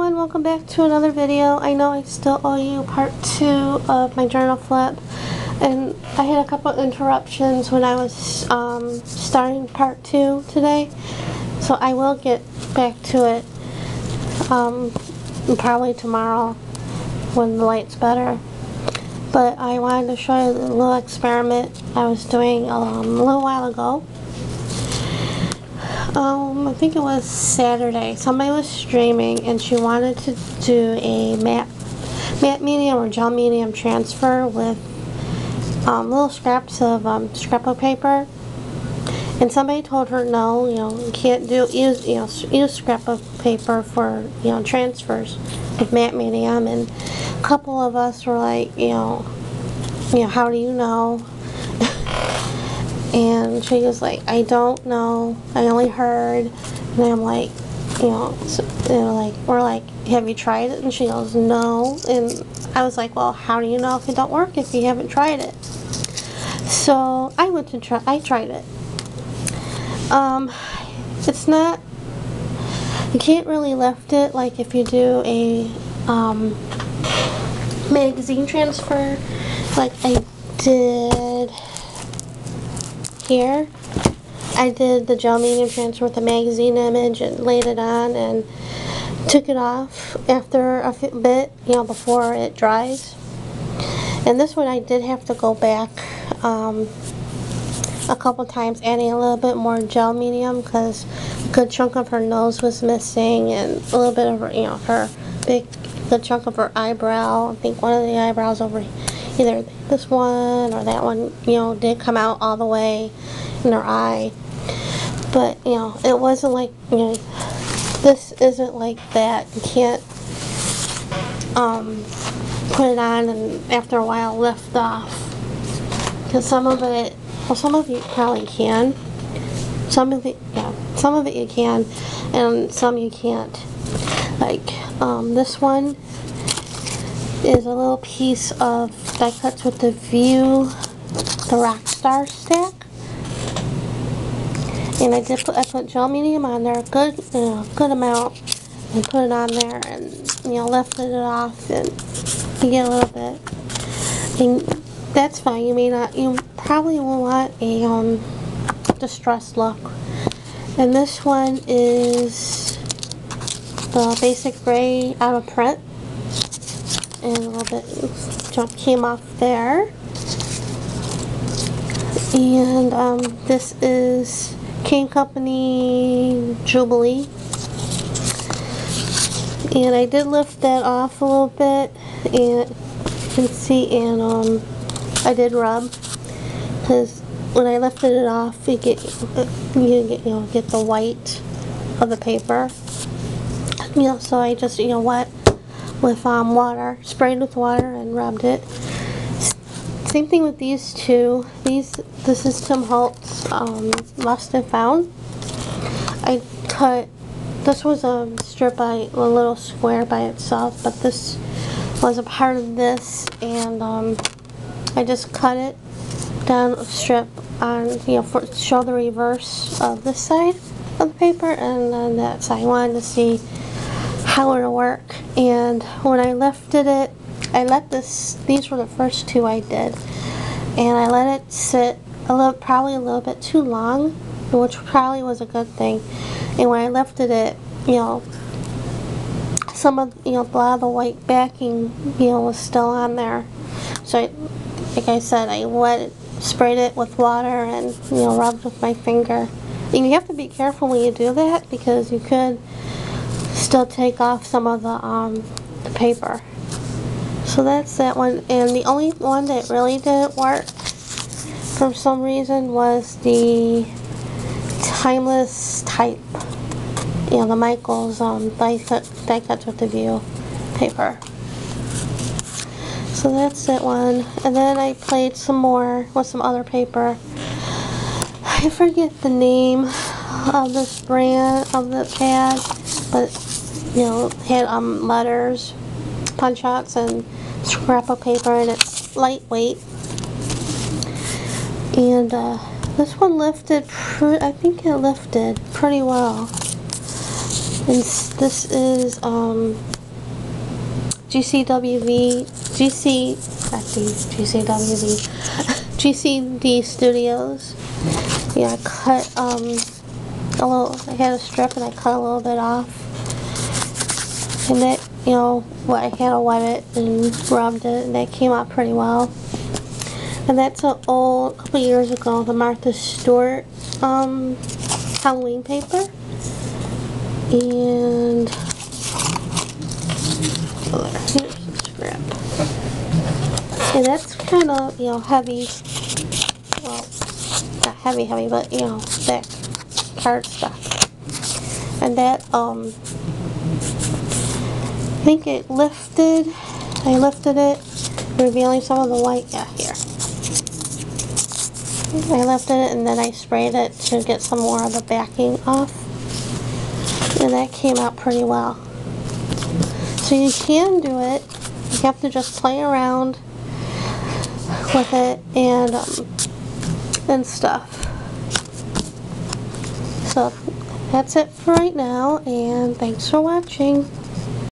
everyone, welcome back to another video. I know I still owe you part 2 of my journal flip, and I had a couple interruptions when I was starting part 2 today, so I will get back to it probably tomorrow when the light's better. But I wanted to show you the little experiment I was doing a little while ago. I think it was Saturday. Somebody was streaming and she wanted to do a matte medium or gel medium transfer with little scraps of scrapbook paper. And somebody told her, no, you can't use scrapbook paper for transfers with matte medium. And a couple of us were like, how do you know? And she was like, I don't know, I only heard. And I'm like, we're like, have you tried it? And she goes, no. And I was like, well, how do you know if it don't work if you haven't tried it? So I went to try. I tried it. It's not, you can't really lift it like if you do a magazine transfer like I did here. I did the gel medium transfer with the magazine image and laid it on and took it off after a bit, before it dries. And this one I did have to go back a couple times, adding a little bit more gel medium because a good chunk of her nose was missing and a little bit of her, her good chunk of her eyebrow. I think one of the eyebrows over either this one or that one, did come out all the way in her eye. But, it wasn't like, this isn't like that. You can't put it on and after a while lift off. Because some of it, well, some of you probably can. Some of it you can, and some you can't. Like, this one is a little piece of die cuts with the View, the Rockstar stack. And I put gel medium on there, good amount, and put it on there, and lifted it off, and you get a little bit. And that's fine. You probably will want a distressed look. And this one is the basic gray out of print, and a little bit came off there. And this is King Company Jubilee, and I did lift that off a little bit, and you can see, and I did rub, because when I lifted it off, you get the white of the paper. So I just wet with water, sprayed with water, and rubbed it. Same thing with these two. This is Tim Holtz Lost and Found. I cut, this was a strip a little square by itself, but this was a part of this, and I just cut it down a strip on, to show the reverse of this side of the paper, and then that side. I wanted to see how it would work. And when I lifted it, I let these were the first two I did, and I let it sit probably a little bit too long, which probably was a good thing. And when I lifted it, some of a lot of the white backing was still on there. So like I said, I sprayed it with water and rubbed with my finger. And you have to be careful when you do that, because you could still take off some of the paper. So that's that one. And the only one that really didn't work for some reason was the Timeless Type, the Michaels die cuts with the View paper. So that's that one. And then I played some more with some other paper. I forget the name of this brand of the pad, but had letters, punch outs, and scrapbook paper, and it's lightweight. And this one lifted, I think it lifted pretty well. And this is GCD Studios. Yeah, I cut I had a strip and I cut a little bit off. And that, I had to wet it and rubbed it, and that came out pretty well. And that's a couple years ago, the Martha Stewart Halloween paper. And here's the scrap. And that's kind of, heavy. Well, not heavy, but, thick card stuff. And that, I think I lifted it, revealing some of the white, here. I lifted it and then I sprayed it to get some more of the backing off. And that came out pretty well. So you can do it. You have to just play around with it and stuff. So that's it for right now, and thanks for watching.